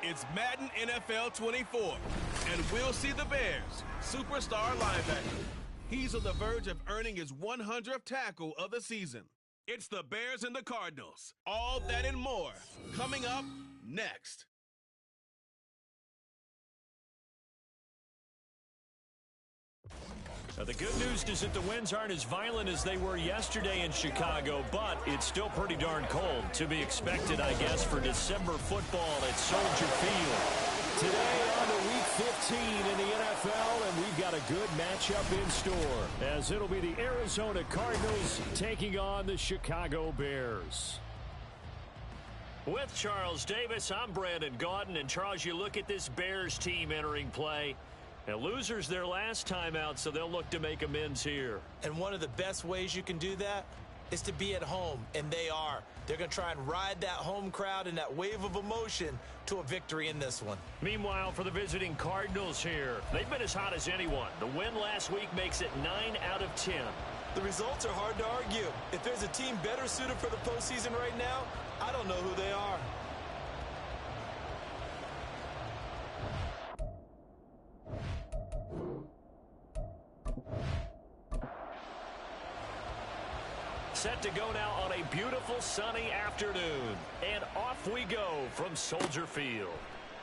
It's Madden NFL 24, and we'll see the Bears' superstar linebacker. He's on the verge of earning his 100th tackle of the season. It's the Bears and the Cardinals. All that and more coming up next. The good news is that the winds aren't as violent as they were yesterday in Chicago, but it's still pretty darn cold. To be expected, I guess, for December football at Soldier Field. Today on to Week 15 in the NFL, and we've got a good matchup in store, as it'll be the Arizona Cardinals taking on the Chicago Bears. With Charles Davis, I'm Brandon Gaudin, and Charles, you look at this Bears team entering play. Now, losers their last time out, so they'll look to make amends here. And one of the best ways you can do that is to be at home, and they are. They're going to try and ride that home crowd and that wave of emotion to a victory in this one. Meanwhile, for the visiting Cardinals here, they've been as hot as anyone. The win last week makes it 9 out of 10. The results are hard to argue. If there's a team better suited for the postseason right now, I don't know who they are. Set to go now on a beautiful sunny afternoon. And off we go from Soldier Field.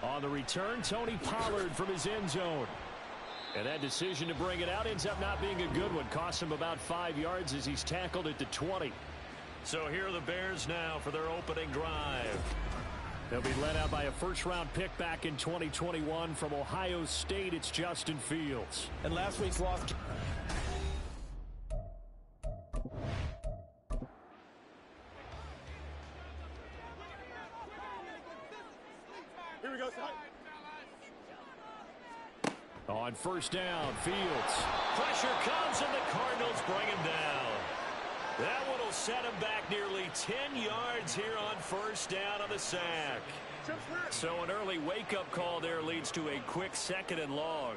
On the return, Tony Pollard from his end zone. And that decision to bring it out ends up not being a good one. Costs him about 5 yards as he's tackled at the 20. So here are the Bears now for their opening drive. They'll be led out by a first-round pick back in 2021 from Ohio State. It's Justin Fields. And last week's loss. Here we go, son. On first down, Fields. Pressure comes, and the Cardinals bring him down. That one will set him back nearly 10 yards here on first down on the sack. So an early wake-up call there leads to a quick second and long.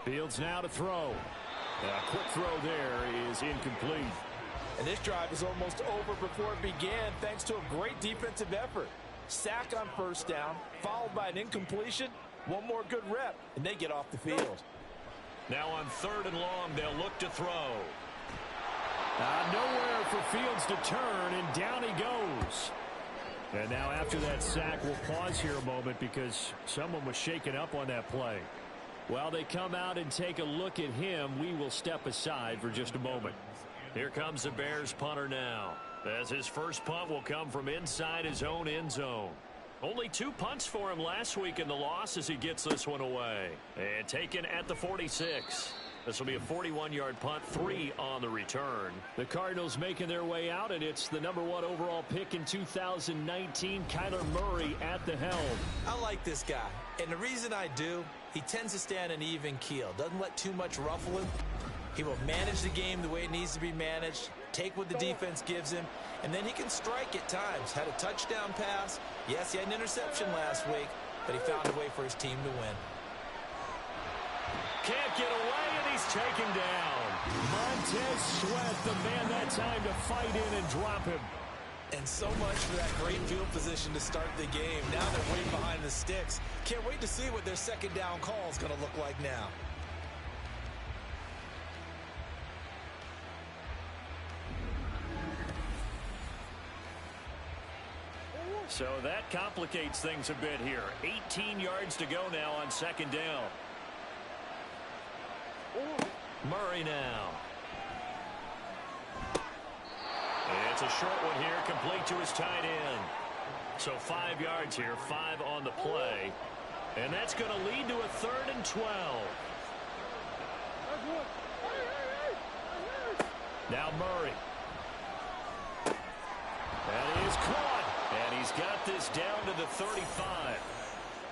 Fields now to throw. A quick throw there is incomplete. And this drive is almost over before it began thanks to a great defensive effort. Sack on first down, followed by an incompletion. One more good rep, and they get off the field. Now on third and long, they'll look to throw. Nowhere for Fields to turn, and down he goes. And now after that sack, we'll pause here a moment because someone was shaken up on that play. While they come out and take a look at him, we will step aside for just a moment. Here comes the Bears punter now, as his first punt will come from inside his own end zone. Only 2 punts for him last week in the loss as he gets this one away. And taken at the 46. This will be a 41-yard punt, 3 on the return. The Cardinals making their way out, and it's the #1 overall pick in 2019, Kyler Murray at the helm. I like this guy, and the reason I do, he tends to stand an even keel. Doesn't let too much ruffle him. He will manage the game the way it needs to be managed, take what the defense gives him, and then he can strike at times. Had a touchdown pass. Yes, he had an interception last week, but he found a way for his team to win. Can't get away, and he's taken down. Montez Sweat, the man that time to fight in and drop him. And so much for that great field position to start the game. Now they're way behind the sticks. Can't wait to see what their second down call is going to look like now. So that complicates things a bit here. 18 yards to go now on second down. Murray now. It's a short one here, complete to his tight end. So 5 yards here, 5 on the play. And that's going to lead to a 3rd and 12. Now Murray. That is caught. And he's got this down to the 35.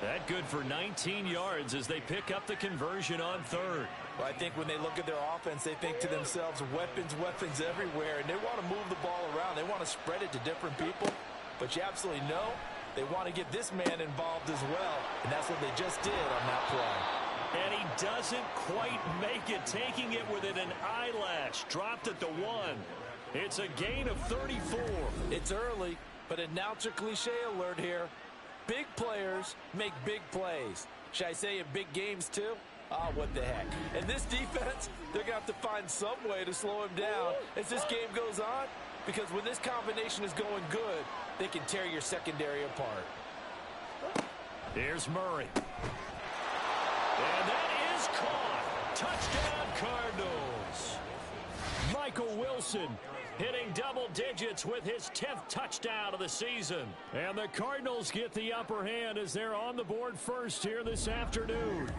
That good for 19 yards as they pick up the conversion on 3rd. Well, I think when they look at their offense, they think to themselves, weapons, weapons everywhere. And they want to move the ball around. They want to spread it to different people. But you absolutely know they want to get this man involved as well. And that's what they just did on that play. And he doesn't quite make it, taking it within an eyelash. Dropped at the 1. It's a gain of 34. It's early, but announcer cliche alert here. Big players make big plays. Should I say in big games too? Ah, what the heck. And this defense, they're going to have to find some way to slow him down as this game goes on, because when this combination is going good, they can tear your secondary apart. Here's Murray. And that is caught. Touchdown, Cardinals. Michael Wilson hitting double digits with his 10th touchdown of the season. And the Cardinals get the upper hand as they're on the board first here this afternoon.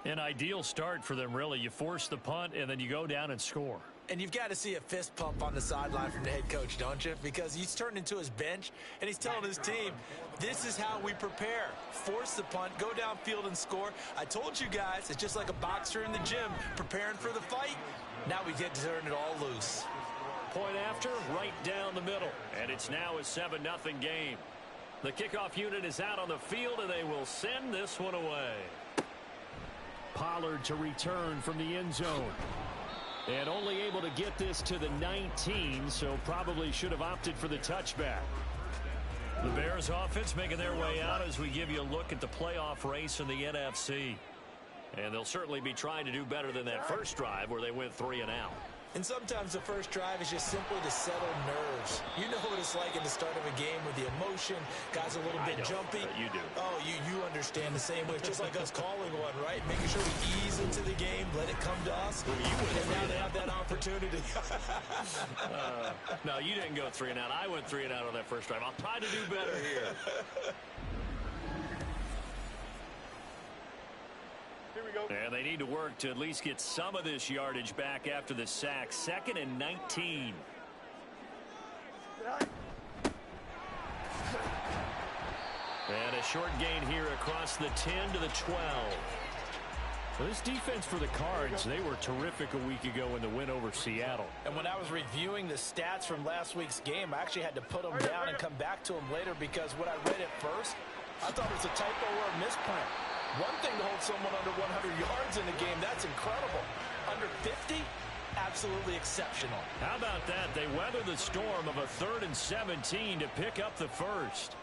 An ideal start for them, really. You force the punt, and then you go down and score. And you've got to see a fist pump on the sideline from the head coach, don't you? Because he's turned into his bench, and he's telling his team, this is how we prepare. Force the punt, go downfield and score. I told you guys, it's just like a boxer in the gym preparing for the fight. Now we get to turn it all loose. Point after, right down the middle. And it's now a 7-0 game. The kickoff unit is out on the field, and they will send this one away. Pollard to return from the end zone. And only able to get this to the 19, so probably should have opted for the touchback. The Bears offense making their way out as we give you a look at the playoff race in the NFC. And they'll certainly be trying to do better than that first drive where they went 3 and out. And sometimes the first drive is just simply to settle nerves. You know what it's like in the start of a game with the emotion. Guys are a little bit jumpy. You do. Oh, you understand the same way. It's just like us calling one, right? Making sure we ease into the game, let it come to us. Well, you went and now they have that opportunity. No, you didn't go 3 and out. I went 3 and out on that first drive. I'll try to do better here. And they need to work to at least get some of this yardage back after the sack. 2nd and 19. And a short gain here across the 10 to the 12. Well, this defense for the Cards, they were terrific a week ago in the win over Seattle. And when I was reviewing the stats from last week's game, I actually had to put them down and come back to them later, because when I read it first, I thought it was a typo or a misprint. One thing to hold someone under 100 yards in a game, that's incredible. Under 50, absolutely exceptional. How about that? They weather the storm of a 3rd and 17 to pick up the first.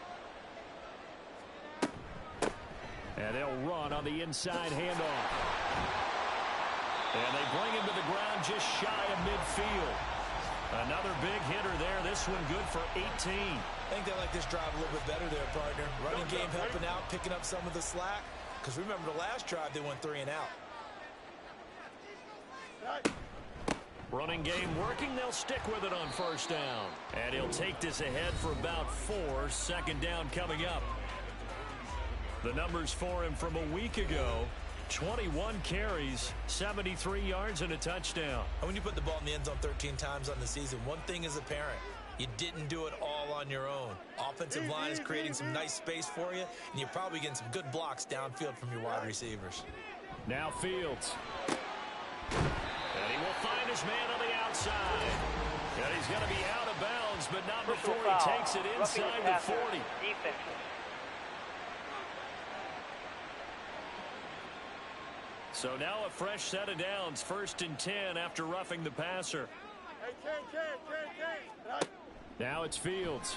And they'll run on the inside handoff. And they bring him to the ground just shy of midfield. Another big hitter there. This one good for 18. I think they like this drive a little bit better there, partner. Running game helping out, picking up some of the slack. Because remember, the last drive, they went 3 and out. Running game working. They'll stick with it on first down. And he'll take this ahead for about 4. 2nd down coming up. The numbers for him from a week ago: 21 carries, 73 yards, and a touchdown. And when you put the ball in the end zone 13 times on the season, one thing is apparent. You didn't do it all on your own. Offensive line is creating some nice space for you, and you're probably getting some good blocks downfield from your wide receivers. Now Fields. And he will find his man on the outside. And he's going to be out of bounds, but not before he takes it inside the 40. So now a fresh set of downs. 1st and 10 after roughing the passer. Now it's Fields.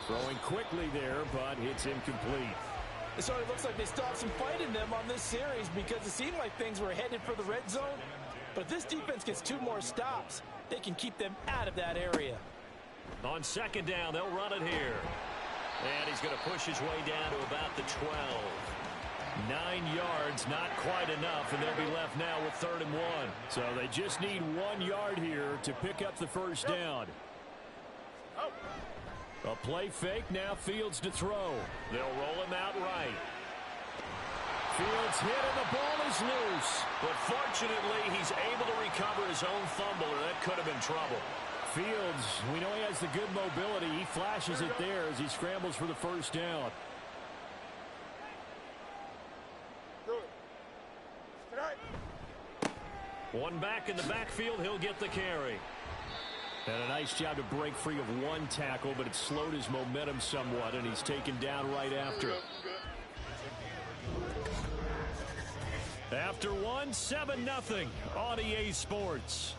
Throwing quickly there, but it's incomplete. It sort of looks like they still have some fight in them on this series, because it seemed like things were headed for the red zone. But if this defense gets 2 more stops, they can keep them out of that area. On 2nd down, they'll run it here. And he's going to push his way down to about the 12. 9 yards, not quite enough, and they'll be left now with 3rd and 1. So they just need 1 yard here to pick up the first down. A play fake, now Fields to throw. They'll roll him out right. Fields hit and the ball is loose. But fortunately, he's able to recover his own fumble, or that could have been trouble. Fields, we know he has the good mobility. He flashes it there as he scrambles for the first down. One back in the backfield, he'll get the carry. And a nice job to break free of 1 tackle, but it slowed his momentum somewhat, and he's taken down right after. After one, 7-0 on EA Sports.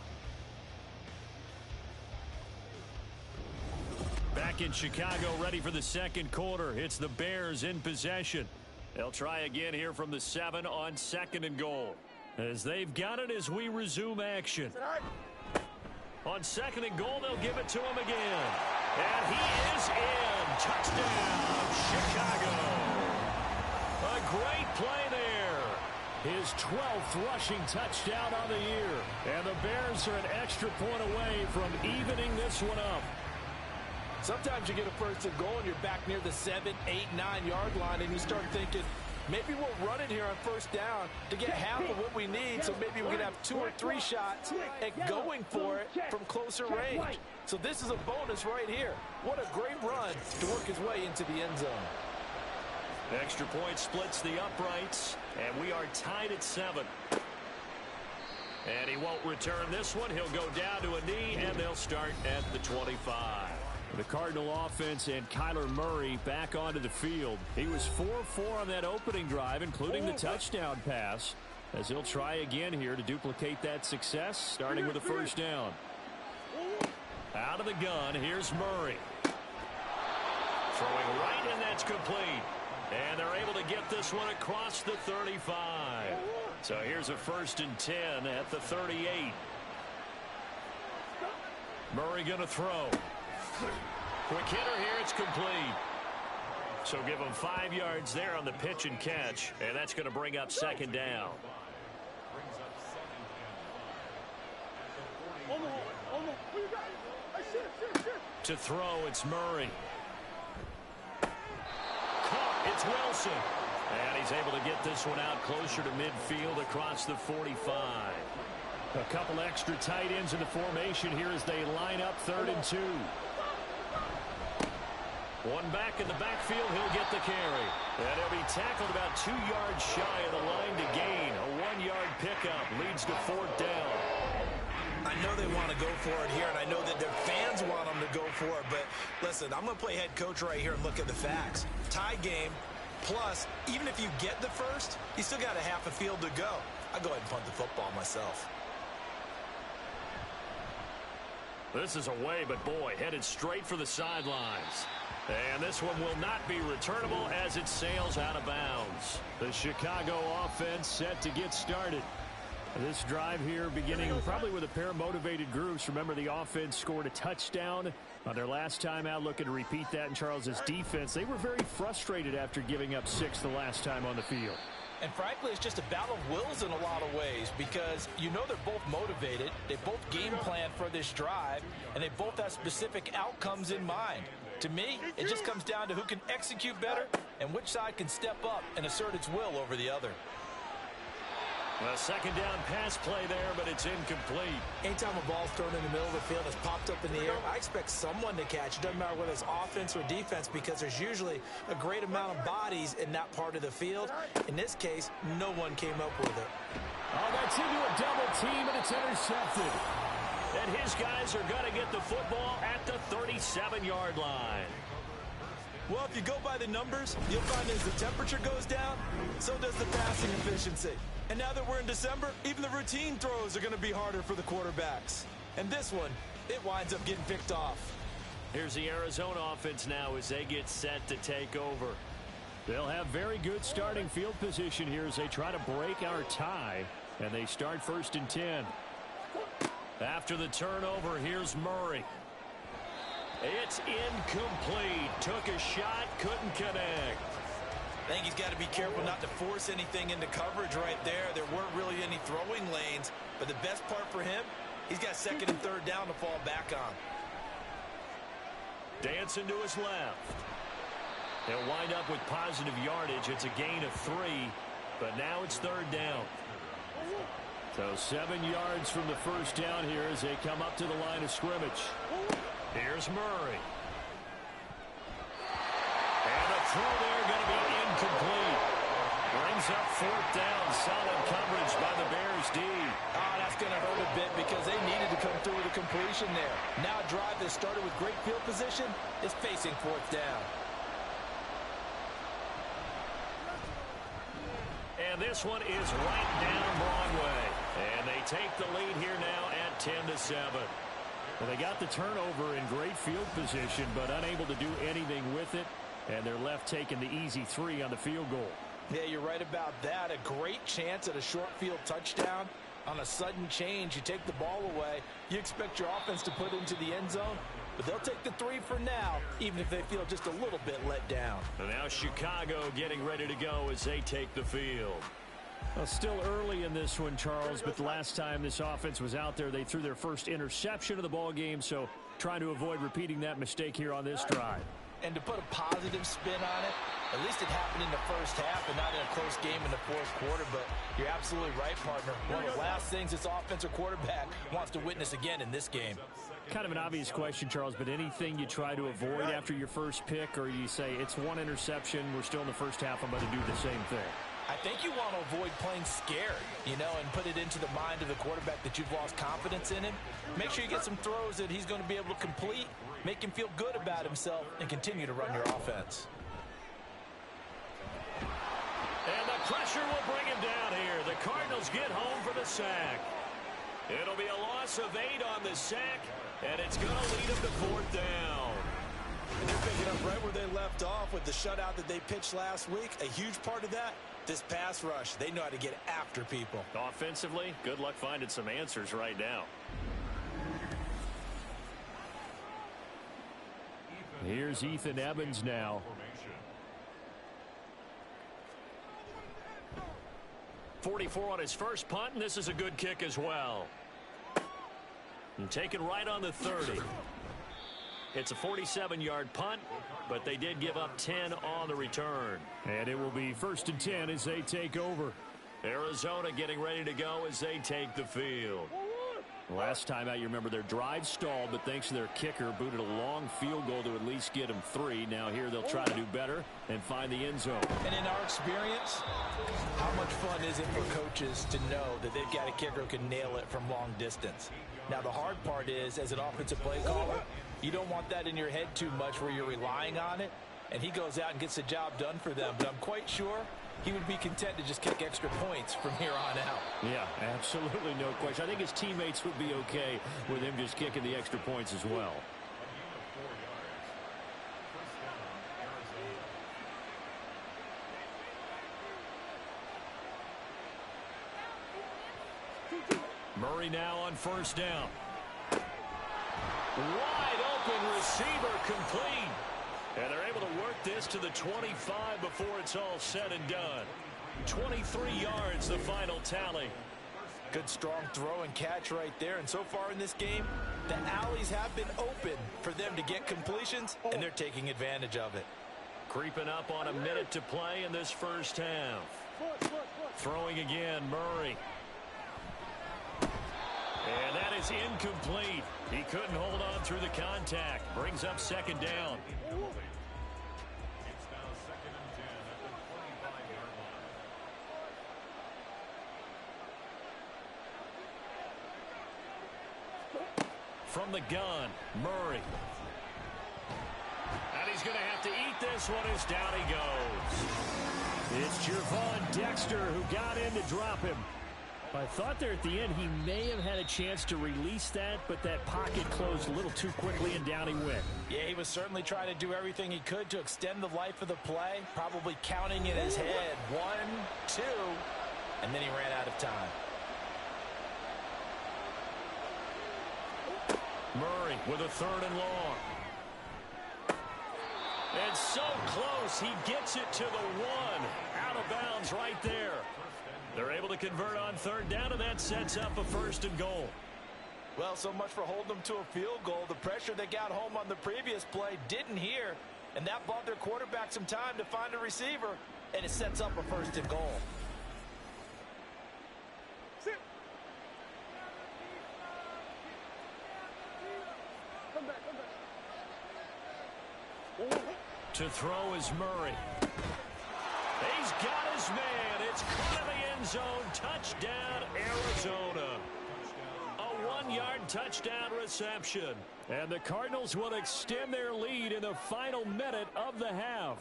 Back in Chicago, ready for the second quarter. It's the Bears in possession. They'll try again here from the 7 on 2nd and goal. As they've got it as we resume action. On 2nd and goal, they'll give it to him again. And he is in. Touchdown, Chicago. A great play there. His 12th rushing touchdown on the year. And the Bears are an extra point away from evening this one up. Sometimes you get a first and goal and you're back near the 7, 8, 9-yard line and you start thinking, maybe we'll run it here on first down to get half of what we need, so maybe we can have 2 or 3 shots at going for it from closer range. So this is a bonus right here. What a great run to work his way into the end zone. Extra point splits the uprights, and we are tied at 7. And he won't return this one. He'll go down to a knee, and they'll start at the 25. The Cardinal offense and Kyler Murray back onto the field. He was 4-4 on that opening drive, including the touchdown pass, as he'll try again here to duplicate that success, starting with a first down. Out of the gun, here's Murray. Throwing right, and that's complete. And they're able to get this one across the 35. So here's a 1st and 10 at the 38. Murray going to throw. Quick hitter here, it's complete. So give him 5 yards there on the pitch and catch, and that's going to bring up 2nd down. To throw, it's Murray. Caught, it's Wilson. And he's able to get this one out closer to midfield across the 45. A couple extra tight ends in the formation here as they line up 3rd and 2. One back in the backfield, he'll get the carry. And he'll be tackled about 2 yards shy of the line to gain. A 1-yard pickup leads to 4th down. I know they want to go for it here, and I know that their fans want them to go for it. But listen, I'm going to play head coach right here and look at the facts. Tie game, plus, even if you get the first, you still got a half a field to go. I'll go ahead and punt the football myself. This is away, but boy, headed straight for the sidelines. And this one will not be returnable as it sails out of bounds. The Chicago offense set to get started. This drive here beginning probably with a pair of motivated groups. Remember, the offense scored a touchdown on their last time out, looking to repeat that in Charles's defense. They were very frustrated after giving up 6 the last time on the field. And frankly, it's just a battle of wills in a lot of ways, because you know they're both motivated, they both game plan for this drive, and they both have specific outcomes in mind. To me, it just comes down to who can execute better and which side can step up and assert its will over the other. A 2nd down pass play there, but it's incomplete. Anytime a ball's thrown in the middle of the field, it's popped up in the air, I expect someone to catch. It doesn't matter whether it's offense or defense, because there's usually a great amount of bodies in that part of the field. In this case, no one came up with it. Oh, that's into a double team, and it's intercepted. And his guys are going to get the football at the 37-yard line. Well, if you go by the numbers, you'll find as the temperature goes down, so does the passing efficiency. And now that we're in December, even the routine throws are going to be harder for the quarterbacks. And this one, it winds up getting picked off. Here's the Arizona offense now as they get set to take over. They'll have very good starting field position here as they try to break our tie. And they start 1st and 10. After the turnover, here's Murray. It's incomplete. Took a shot, couldn't connect. I think he's got to be careful not to force anything into coverage right there. There weren't really any throwing lanes. But the best part for him, he's got 2nd and 3rd down to fall back on. Dancing to his left. They'll wind up with positive yardage. It's a gain of 3. But now it's 3rd down. So 7 yards from the first down here as they come up to the line of scrimmage. Here's Murray. And the throw there going to be incomplete. Brings up 4th down. Solid coverage by the Bears D. Oh, that's going to hurt a bit because they needed to come through with a completion there. Now a drive that started with great field position is facing 4th down. And And this one is right down Broadway. And they take the lead here now at 10-7. Well, they got the turnover in great field position, but unable to do anything with it. And they're left taking the easy 3 on the field goal. Yeah, you're right about that. A great chance at a short field touchdown. On a sudden change, you take the ball away. You expect your offense to put into the end zone, but they'll take the 3 for now, even if they feel just a little bit let down. And now Chicago getting ready to go as they take the field. Well, still early in this one, Charles, but the last time this offense was out there, they threw their first interception of the ball game, so trying to avoid repeating that mistake here on this drive. And to put a positive spin on it, at least it happened in the first half and not in a close game in the fourth quarter. But you're absolutely right, partner. One of the last things this offensive quarterback wants to witness again in this game. Kind of an obvious question, Charles, but anything you try to avoid after your first pick, or you say it's one interception, we're still in the first half, I'm going to do the same thing? I think you want to avoid playing scared, and put it into the mind of the quarterback that you've lost confidence in him. Make sure you get some throws that he's going to be able to complete, make him feel good about himself, and continue to run your offense. And the pressure will bring him down here. The Cardinals get home for the sack. It'll be a loss of 8 on the sack, and it's going to lead them to 4th down. And they're picking up right where they left off with the shutout that they pitched last week. A huge part of that, this pass rush. They know how to get after people. Offensively, good luck finding some answers right now. Here's Ethan Evans now. .44 on his first punt, and this is a good kick as well. And taken right on the 30. It's a 47-yard punt, but they did give up 10 on the return. And it will be 1st and 10 as they take over. Arizona getting ready to go as they take the field. Last time out, you remember their drive stalled, but thanks to their kicker, booted a long field goal to at least get them 3. Now here they'll try to do better and find the end zone. And in our experience, how much fun is it for coaches to know that they've got a kicker who can nail it from long distance? Now the hard part is, as an offensive play caller, you don't want that in your head too much where you're relying on it, and he goes out and gets the job done for them. But I'm quite sure he would be content to just kick extra points from here on out. Yeah, absolutely no question. I think his teammates would be okay with him just kicking the extra points as well. Murray now on 1st down. Wide open receiver complete. And they're able to work this to the 25 before it's all said and done. 23 yards, the final tally. Good strong throw and catch right there. And so far in this game, the alleys have been open for them to get completions, and they're taking advantage of it. Creeping up on a minute to play in this first half. Throwing again, Murray. And that is incomplete. He couldn't hold on through the contact. Brings up 2nd down. From the gun, Murray. And he's going to have to eat this one as down he goes. It's Javon Dexter who got in to drop him. I thought there at the end he may have had a chance to release that, but that pocket closed a little too quickly and down he went. Yeah, he was certainly trying to do everything he could to extend the life of the play, probably counting in his head 1, 2, and then he ran out of time. Murray with a 3rd and long. And so close, he gets it to the 1. Out of bounds right there. They're able to convert on 3rd down, and that sets up a 1st and goal. Well, so much for holding them to a field goal. The pressure they got home on the previous play didn't hear, and that bought their quarterback some time to find a receiver, and it sets up a 1st and goal. To throw is Murray. He's got his man. It's caught in the end zone. Touchdown, Arizona. A 1-yard touchdown reception. And the Cardinals will extend their lead in the final minute of the half.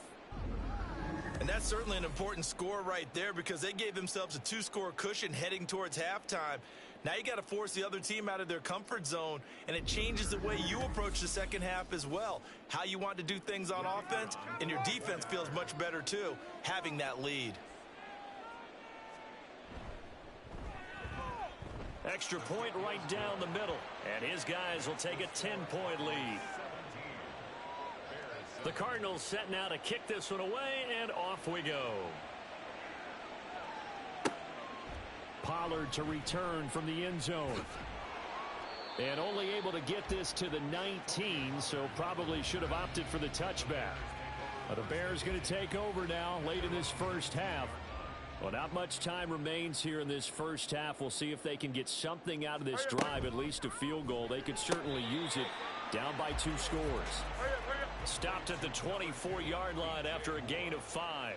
And that's certainly an important score right there because they gave themselves a 2-score cushion heading towards halftime. Now you got to force the other team out of their comfort zone, and it changes the way you approach the second half as well. How you want to do things on offense, and your defense feels much better too, having that lead. Extra point right down the middle, and his guys will take a 10-point lead. The Cardinals setting out to kick this one away, and off we go. Pollard to return from the end zone. And only able to get this to the 19, so probably should have opted for the touchback. But the Bears going to take over now late in this first half. Well, not much time remains here in this first half. We'll see if they can get something out of this drive, at least a field goal. They could certainly use it down by 2 scores. Stopped at the 24-yard line after a gain of 5. A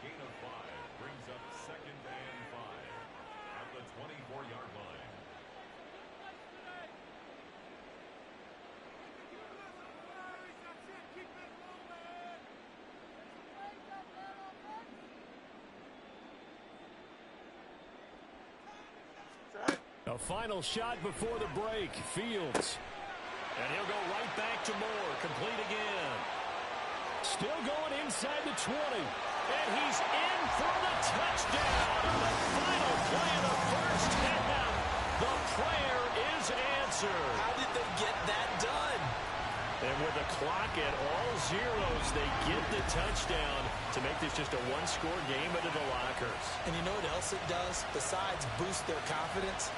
gain of 5 brings up 2nd and 5 at the 24-yard line. A final shot before the break. Fields. And he'll go right back to Moore. Complete again. Still going inside the 20. And he's in for the touchdown on the final play of the first half. The prayer is answered. How did they get that done? And with the clock at all zeros, they get the touchdown to make this just a 1-score game into the lockers. And you know what else it does? Besides boost their confidence,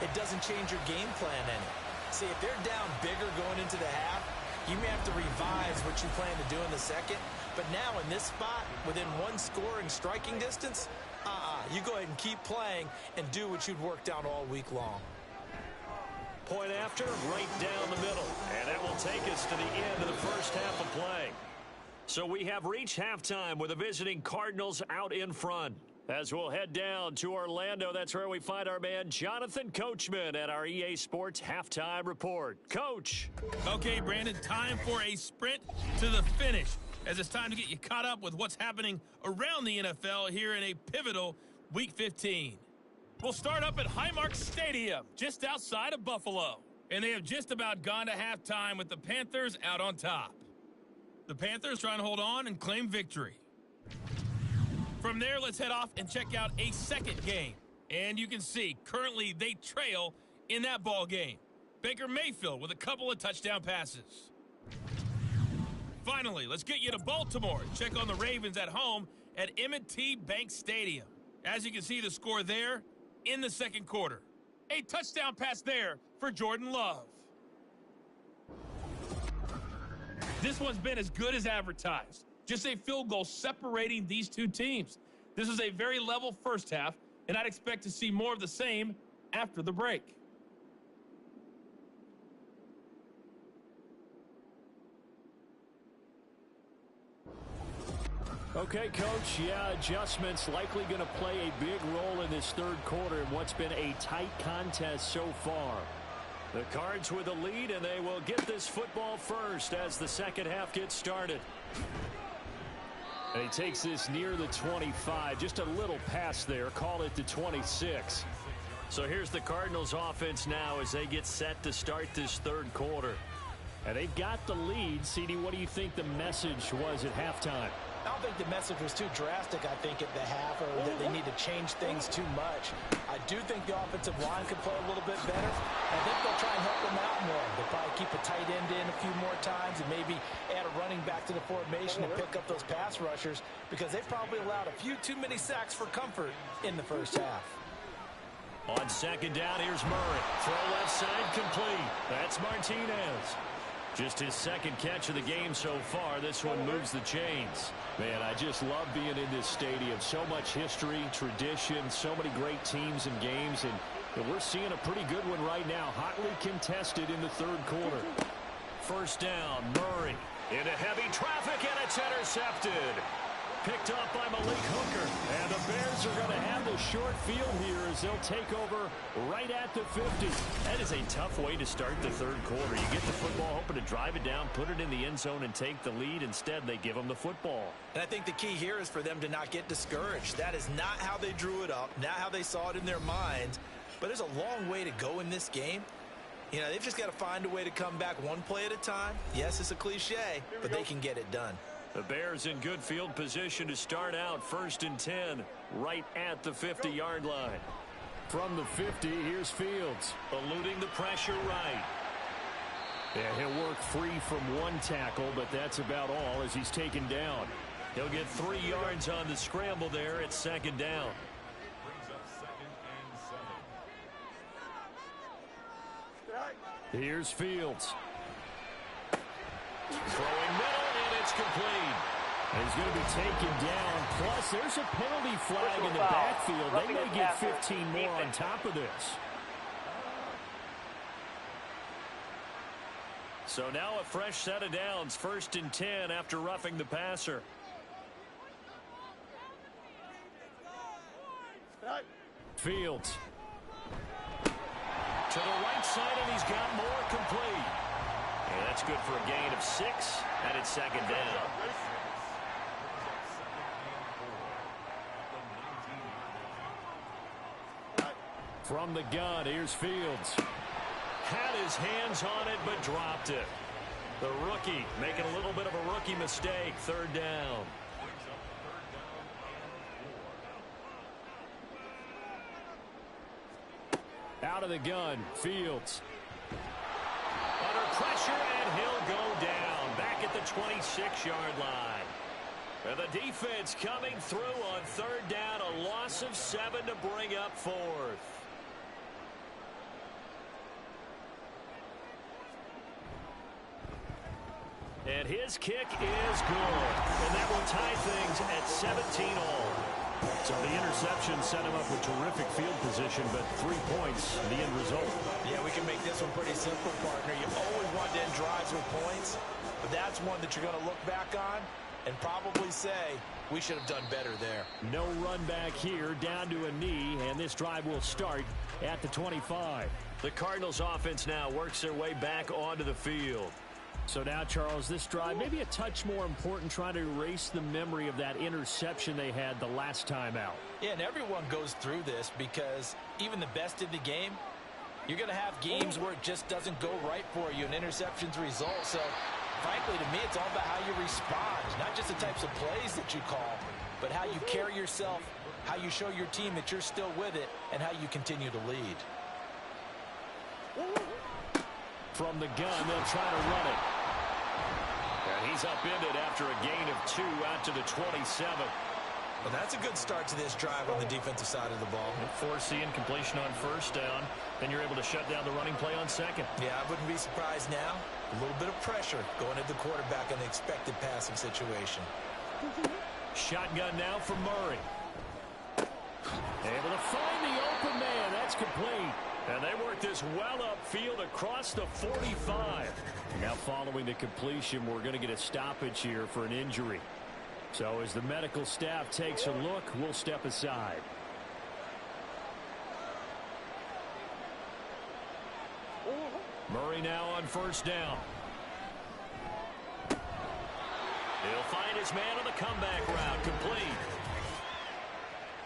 it doesn't change your game plan any. See, if they're down bigger going into the half, you may have to revise what you plan to do in the second. But now in this spot, within 1 scoring striking distance, you go ahead and keep playing and do what you'd worked out all week long. Point after, right down the middle. And that will take us to the end of the first half of play. So we have reached halftime with the visiting Cardinals out in front. As we'll head down to Orlando, that's where we find our man Jonathan Coachman at our EA Sports Halftime Report. Coach. Okay, Brandon, time for a sprint to the finish, as it's time to get you caught up with what's happening around the NFL here in a pivotal Week 15. We'll start up at Highmark Stadium, just outside of Buffalo. And they have just about gone to halftime with the Panthers out on top. The Panthers trying to hold on and claim victory. From there, let's head off and check out a second game. And you can see, currently they trail in that ball game. Baker Mayfield with a couple of touchdown passes. Finally, let's get you to Baltimore. Check on the Ravens at home at M&T Bank Stadium. As you can see, the score there in the second quarter. A touchdown pass there for Jordan Love. This one's been as good as advertised. Just a field goal separating these two teams. This is a very level first half, and I'd expect to see more of the same after the break. Okay, Coach, adjustments likely going to play a big role in this third quarter in what's been a tight contest so far. The Cards with the lead, and they will get this football first as the second half gets started. And he takes this near the 25. Just a little pass there. Call it the 26. So here's the Cardinals offense now as they get set to start this third quarter. And they've got the lead. CD, what do you think the message was at halftime? I don't think the message was too drastic, I think, at the half, or that they need to change things too much. I do think the offensive line could play a little bit better. I think they'll try and help them out more. They'll probably keep a tight end in a few more times and maybe add a running back to the formation and pick up those pass rushers because they probably allowed a few too many sacks for comfort in the first half. On second down, here's Murray. Throw left side complete. That's Martinez. Just his second catch of the game so far. This one moves the chains. Man, I just love being in this stadium. So much history, tradition, so many great teams and games. And we're seeing a pretty good one right now. Hotly contested in the third quarter. First down, Murray into heavy traffic, and it's intercepted. Picked off by Malik Hooker. And the Bears are going to have the short field here as they'll take over right at the 50. That is a tough way to start the third quarter. You get the football, hoping to drive it down, put it in the end zone, and take the lead. Instead, they give them the football. And I think the key here is for them to not get discouraged. That is not how they drew it up, not how they saw it in their minds. But there's a long way to go in this game. You know, they've just got to find a way to come back one play at a time. Yes, it's a cliche, but they can get it done. The Bears in good field position to start out 1st and 10 right at the 50-yard line. From the 50, here's Fields, eluding the pressure right. Yeah, he'll work free from one tackle, but that's about all as he's taken down. He'll get 3 yards on the scramble there at 2nd down. Brings up 2nd and 7. Here's Fields. Throwing middle, and it's complete. He's going to be taken down. Plus, there's a penalty flag in the backfield. They may get 15 more on top of this. So now a fresh set of downs, 1st and 10 after roughing the passer. Fields. To the right side, and he's got more complete. And that's good for a gain of 6, and it's 2nd down. From the gun, here's Fields. Had his hands on it, but dropped it. The rookie making a little bit of a rookie mistake, 3rd down. Out of the gun, Fields. Under pressure, and he'll go down. Back at the 26-yard line. And the defense coming through on 3rd down. A loss of 7 to bring up 4th. And his kick is good. And that will tie things at 17-all. So the interception set him up with terrific field position, but 3 points, the end result. Yeah, we can make this one pretty simple, partner. You always want to end drives with points, but that's one that you're going to look back on and probably say, we should have done better there. No run back here, down to a knee, and this drive will start at the 25. The Cardinals offense now works their way back onto the field. So now, Charles, this drive maybe a touch more important, trying to erase the memory of that interception they had the last time out. Yeah, and everyone goes through this because even the best in the game, you're going to have games where it just doesn't go right for you, and interceptions result. So, frankly, to me, it's all about how you respond, not just the types of plays that you call, but how you carry yourself, how you show your team that you're still with it, and how you continue to lead. From the gun, they'll try to run it. And he's upended after a gain of 2 out to the 27. Well, that's a good start to this drive on the defensive side of the ball. Force the incompletion on 1st down. Then you're able to shut down the running play on 2nd. Yeah, I wouldn't be surprised now. A little bit of pressure going at the quarterback in the expected passing situation. Shotgun now for Murray. Able to find the open man. That's complete. And they work this well upfield across the 45. Now following the completion, we're going to get a stoppage here for an injury. So as the medical staff takes a look, we'll step aside. Murray now on 1st down. He'll find his man on the comeback route. Complete.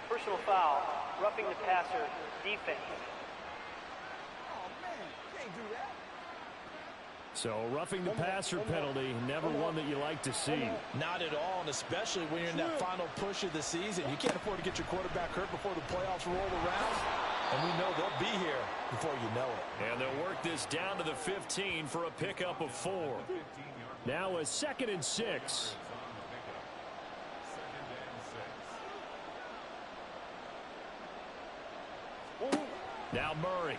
Personal foul, roughing the passer, defense. So roughing the passer penalty, never one that you like to see. Not at all, and especially when you're in that final push of the season. You can't afford to get your quarterback hurt before the playoffs roll around. And we know they'll be here before you know it. And they'll work this down to the 15 for a pickup of 4. Now a 2nd and 6. Now Murray.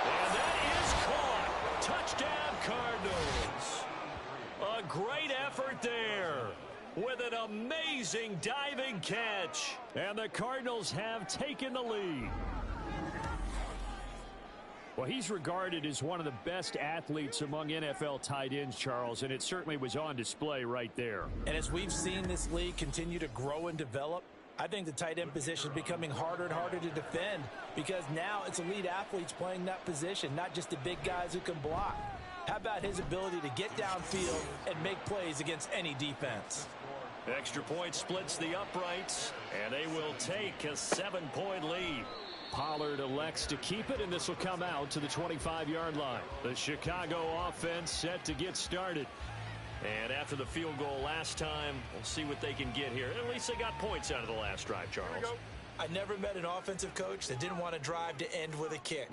And that is caught. Touchdown, Cardinals. A great effort there with an amazing diving catch. And the Cardinals have taken the lead. Well, he's regarded as one of the best athletes among NFL tight ends, Charles, and it certainly was on display right there. And as we've seen this league continue to grow and develop, I think the tight end position is becoming harder and harder to defend because now it's elite athletes playing that position, not just the big guys who can block. How about his ability to get downfield and make plays against any defense? Extra point splits the uprights, and they will take a 7-point lead. Pollard elects to keep it, and this will come out to the 25-yard line. The Chicago offense set to get started. And after the field goal last time, we'll see what they can get here. At least they got points out of the last drive, Charles. I never met an offensive coach that didn't want to drive to end with a kick.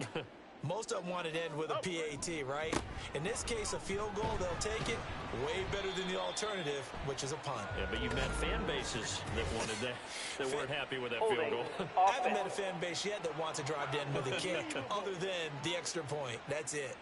Most of them want to end with a PAT, right? In this case, a field goal, they'll take it way better than the alternative, which is a punt. Yeah, but you've met fan bases that wanted that weren't happy with that field goal. I haven't met a fan base yet that wants to drive to end with a kick other than the extra point. That's it.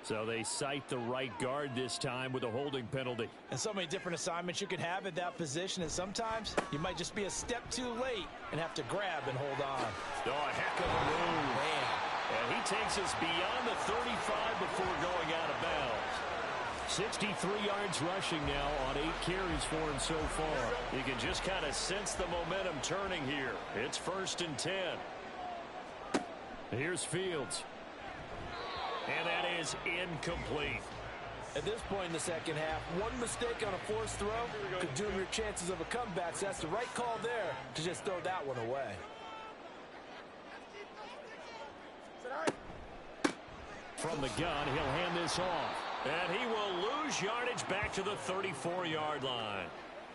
So they cite the right guard this time with a holding penalty. And so many different assignments you can have at that position, and sometimes you might just be a step too late and have to grab and hold on. Oh, a heck of a move. Man. And he takes us beyond the 35 before going out of bounds. 63 yards rushing now on 8 carries for him so far. You can just kind of sense the momentum turning here. It's 1st and 10. Here's Fields. And that is incomplete. At this point in the second half, one mistake on a forced throw could doom your chances of a comeback. So that's the right call there to just throw that one away. From the gun, he'll hand this off. And he will lose yardage back to the 34-yard line.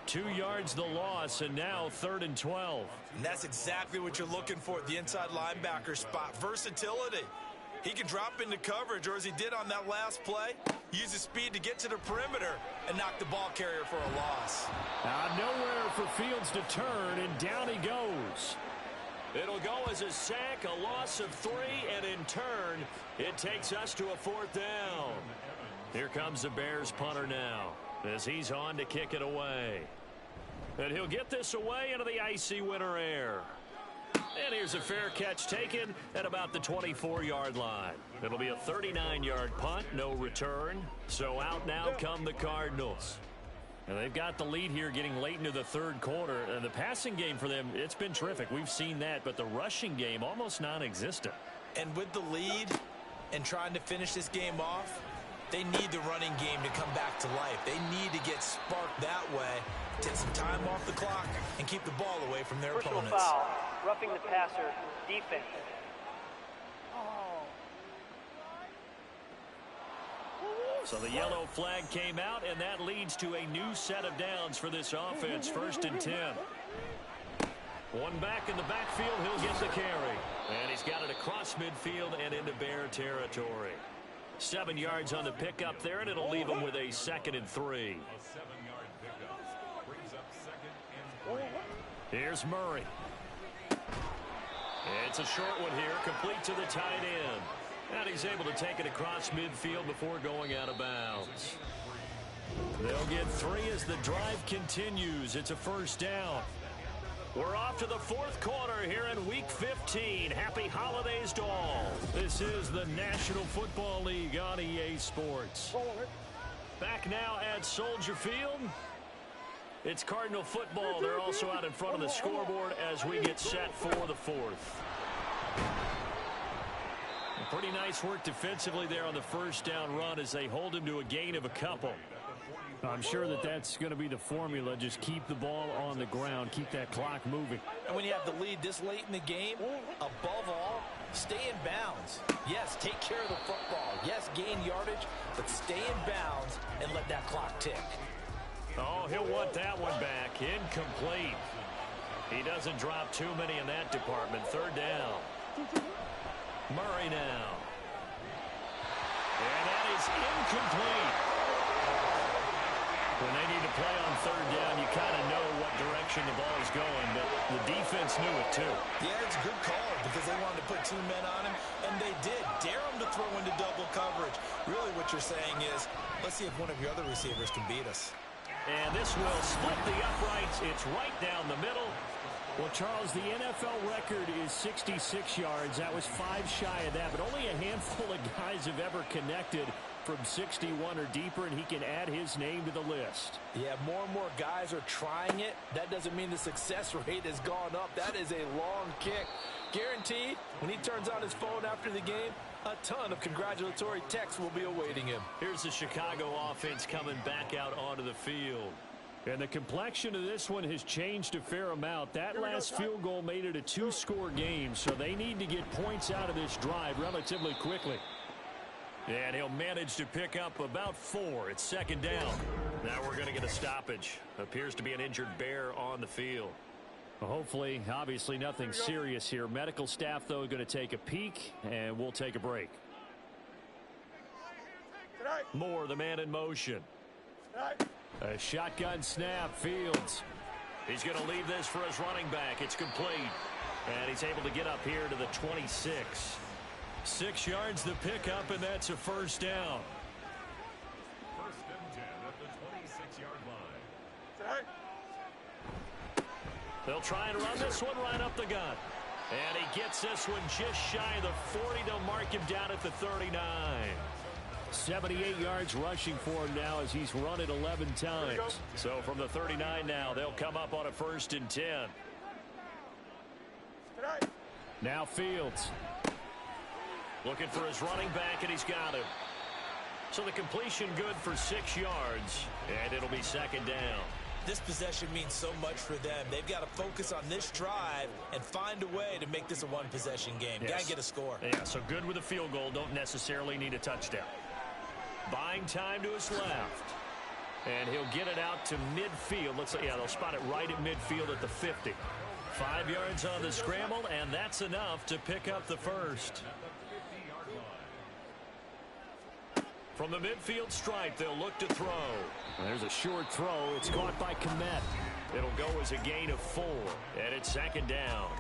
2 yards the loss, and now 3rd and 12. And that's exactly what you're looking for at the inside linebacker spot. Versatility. He can drop into coverage, or as he did on that last play, use his speed to get to the perimeter and knock the ball carrier for a loss. Nowhere for Fields to turn, and down he goes. It'll go as a sack, a loss of 3, and in turn, it takes us to a 4th down. Here comes the Bears punter now, as he's on to kick it away. And he'll get this away into the icy winter air. And here's a fair catch taken at about the 24-yard line. It'll be a 39-yard punt, no return. So out now come the Cardinals. And they've got the lead here getting late into the 3rd quarter. And the passing game for them, it's been terrific. We've seen that, but the rushing game almost non-existent. And with the lead and trying to finish this game off, they need the running game to come back to life. They need to get sparked that way, take some time off the clock, and keep the ball away from their Personal opponents. foul, roughing the passer, defense. So the yellow flag came out, and that leads to a new set of downs for this offense. 1st and 10. One back in the backfield, he'll get the carry. And he's got it across midfield and into Bear territory. 7 yards on the pickup there, and it'll leave him with a 2nd and 3. A 7-yard pickup brings up 2nd and 3. Here's Murray. It's a short one here, complete to the tight end. And he's able to take it across midfield before going out of bounds. They'll get 3 as the drive continues. It's a 1st down. We're off to the 4th quarter here in Week 15. Happy holidays to all. This is the National Football League on EA Sports. Back now at Soldier Field. It's Cardinal football. They're also out in front of the scoreboard as we get set for the 4th. Pretty nice work defensively there on the 1st down run as they hold him to a gain of a couple. I'm sure that's going to be the formula. Just keep the ball on the ground. Keep that clock moving. And when you have the lead this late in the game, above all, stay in bounds. Yes, take care of the football. Yes, gain yardage, but stay in bounds and let that clock tick. Oh, he'll want that one back. Incomplete. He doesn't drop too many in that department. 3rd down. Murray now. And that is incomplete. When they need to play on 3rd down, you kind of know what direction the ball is going, but the defense knew it too. Yeah, it's a good call because they wanted to put 2 men on him, and they did. Dare him to throw into double coverage. Really what you're saying is, let's see if one of your other receivers can beat us. And this will split the uprights. It's right down the middle. Well, Charles, the NFL record is 66 yards. That was 5 shy of that, but only a handful of guys have ever connected from 61 or deeper, and he can add his name to the list. Yeah, more and more guys are trying it. That doesn't mean the success rate has gone up. That is a long kick. Guaranteed, when he turns on his phone after the game, a ton of congratulatory texts will be awaiting him. Here's the Chicago offense coming back out onto the field. And the complexion of this one has changed a fair amount. That last field goal made it a 2-score game, so they need to get points out of this drive relatively quickly. And he'll manage to pick up about 4. It's second down. Now we're going to get a stoppage. Appears to be an injured Bear on the field. Well, hopefully, obviously nothing serious here. Medical staff, though, going to take a peek, and we'll take a break. Moore, the man in motion. A shotgun snap, Fields. He's going to leave this for his running back. It's complete. And he's able to get up here to the 26. 6 yards the pickup, and that's a first down. First and 10 at the 26-yard line. They'll try and run this one right up the gut. And he gets this one just shy of the 40. They'll mark him down at the 39. 78 yards rushing for him now as he's run it 11 times. So from the 39 now, they'll come up on a first and 10. Now Fields. Looking for his running back, and he's got him. So the completion good for 6 yards, and it'll be second down. This possession means so much for them. They've got to focus on this drive and find a way to make this a one-possession game. Yes. Got to get a score. Yeah, so good with a field goal. Don't necessarily need a touchdown. Buying time to his left. And he'll get it out to midfield. They'll spot it right at midfield at the 50. 5 yards on the scramble, and that's enough to pick up the first. From the midfield stripe, they'll look to throw. There's a short throw. It's caught by Kmet. It'll go as a gain of 4, and it's second down.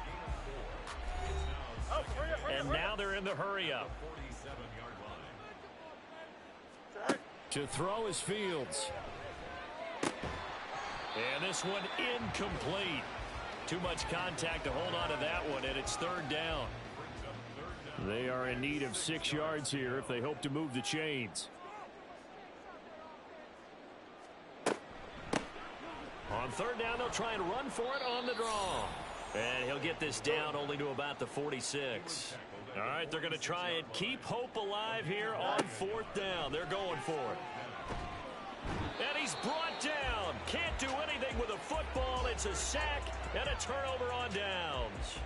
And now they're in the hurry-up. To throw is Fields. And this one incomplete. Too much contact to hold on to that one, and it's third down. They are in need of 6 yards here if they hope to move the chains. On third down, they'll try and run for it on the draw. And he'll get this down only to about the 46. All right, they're going to try and keep hope alive here on fourth down. They're going for it. And he's brought down. Can't do anything with a football. It's a sack and a turnover on downs.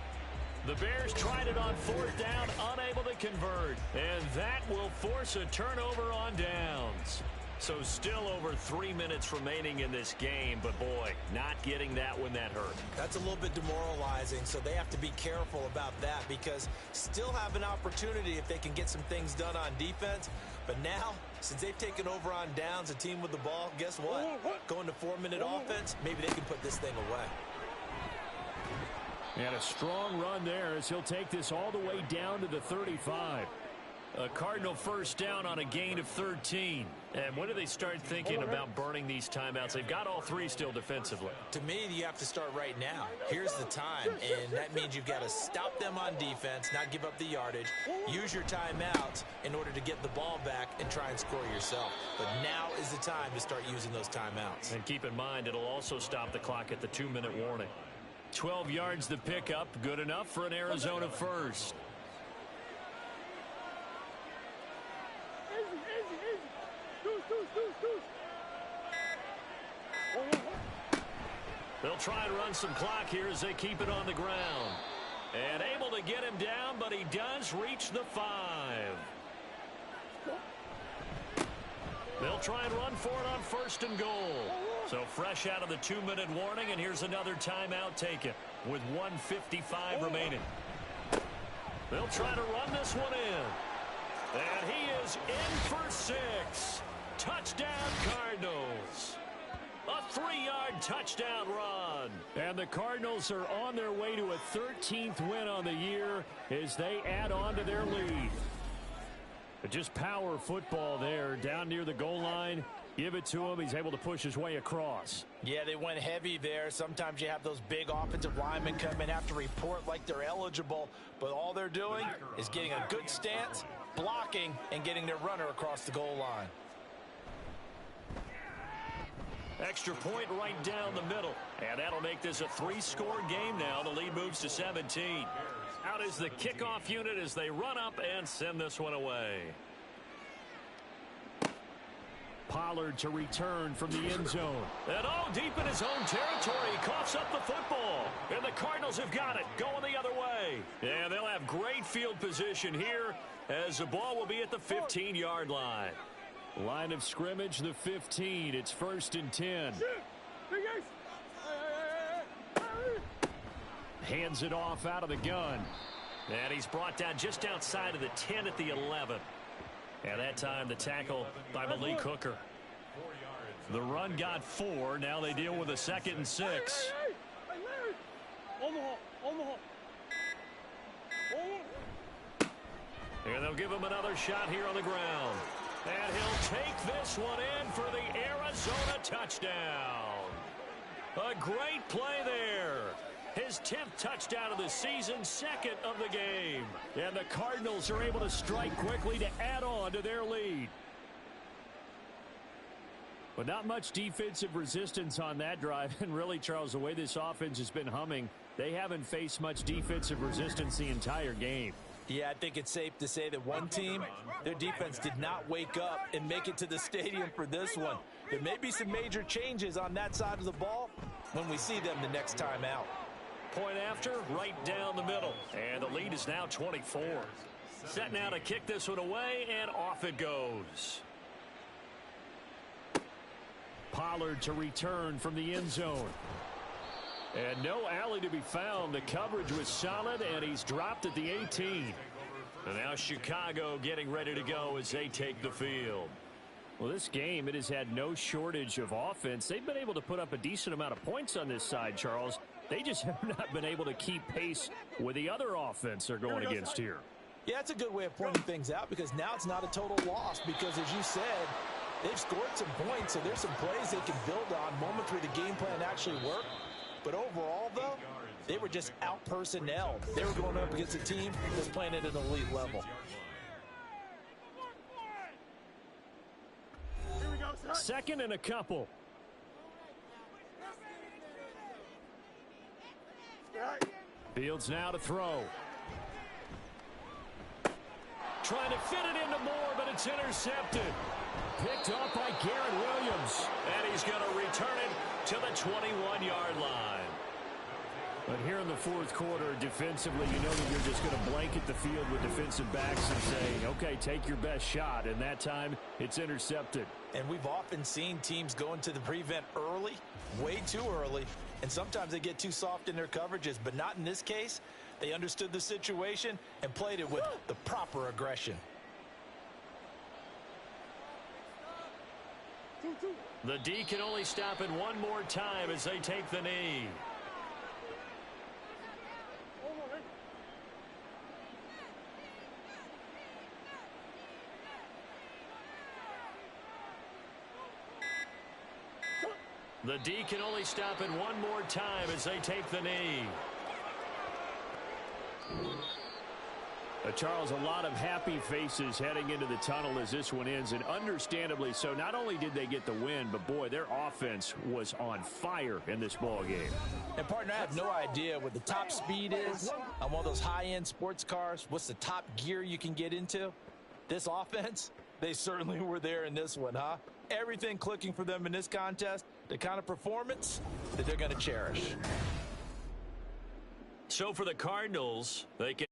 The Bears tried it on fourth down, unable to convert. And that will force a turnover on downs. So still over 3 minutes remaining in this game, but boy, not getting that when that hurt. That's a little bit demoralizing, so they have to be careful about that because still have an opportunity if they can get some things done on defense. But now, since they've taken over on downs, a team with the ball, guess what? Going to 4-minute offense, maybe they can put this thing away. And a strong run there as he'll take this all the way down to the 35. A Cardinal first down on a gain of 13. And when do they start thinking about burning these timeouts? They've got all 3 still defensively. To me, you have to start right now. Here's the time, and that means you've got to stop them on defense, not give up the yardage, use your timeouts in order to get the ball back and try and score yourself. But now is the time to start using those timeouts. And keep in mind, it'll also stop the clock at the 2-minute warning. 12 yards the pickup, good enough for an Arizona first. They'll try and run some clock here as they keep it on the ground. And able to get him down, but he does reach the 5. They'll try and run for it on first and goal. So fresh out of the 2-minute warning, and here's another timeout taken with 1:55 remaining. They'll try to run this one in. And he is in for 6. Touchdown, Cardinals. A 3-yard touchdown run. And the Cardinals are on their way to a 13th win on the year as they add on to their lead. But just power football there down near the goal line. Give it to him. He's able to push his way across. Yeah, they went heavy there. Sometimes you have those big offensive linemen come in, have to report like they're eligible, but all they're doing is getting a good stance, blocking, and getting their runner across the goal line. Extra point right down the middle. And that'll make this a 3-score game now. The lead moves to 17. Out is the kickoff unit as they run up and send this one away. Pollard to return from the end zone. And deep in his own territory. He coughs up the football. And the Cardinals have got it. Going the other way. And they'll have great field position here as the ball will be at the 15-yard line. Line of scrimmage, the 15. It's 1st and 10. Hands it off out of the gun. And he's brought down just outside of the 10 at the 11. And that time the tackle by Malik Hooker. The run got 4. Now they deal with a 2nd and 6. And they'll give him another shot here on the ground. And he'll take this one in for the Arizona touchdown. A great play there. His 10th touchdown of the season, 2nd of the game. And the Cardinals are able to strike quickly to add on to their lead. But not much defensive resistance on that drive. And really, Charles, the way this offense has been humming, they haven't faced much defensive resistance the entire game. Yeah, I think it's safe to say that one team, their defense did not wake up and make it to the stadium for this one. There may be some major changes on that side of the ball when we see them the next time out. Point after, right down the middle. And the lead is now 24. Set now to kick this one away, and off it goes. Pollard to return from the end zone. And no alley to be found. The coverage was solid, and he's dropped at the 18. And now Chicago getting ready to go as they take the field. Well, this game, it has had no shortage of offense. They've been able to put up a decent amount of points on this side, Charles. They just have not been able to keep pace with the other offense they're going against here. Yeah, that's a good way of pointing things out because now it's not a total loss because, as you said, they've scored some points, so there's some plays they can build on, moments where the game plan actually worked. But overall, though, they were just out-personnelled. They were going up against a team that's playing at an elite level. Second and a couple. Fields now to throw. Trying to fit it into Moore, but it's intercepted. Picked up by Garrett Williams. And he's going to return it to the 21-yard line. But here in the fourth quarter, defensively, you know that you're just going to blanket the field with defensive backs and say, okay, take your best shot. And that time, it's intercepted. And we've often seen teams go into the prevent early, way too early, and sometimes they get too soft in their coverages, but not in this case. They understood the situation and played it with the proper aggression. The D can only stop it one more time as they take the knee. The D can only stop it one more time as they take the knee. Charles, a lot of happy faces heading into the tunnel as this one ends, and understandably so. Not only did they get the win, but boy, their offense was on fire in this ball game. And partner, I have no idea what the top speed is on one of those high-end sports cars. What's the top gear you can get into? This offense, they certainly were there in this one, huh? Everything clicking for them in this contest, the kind of performance that they're going to cherish. So for the Cardinals, they can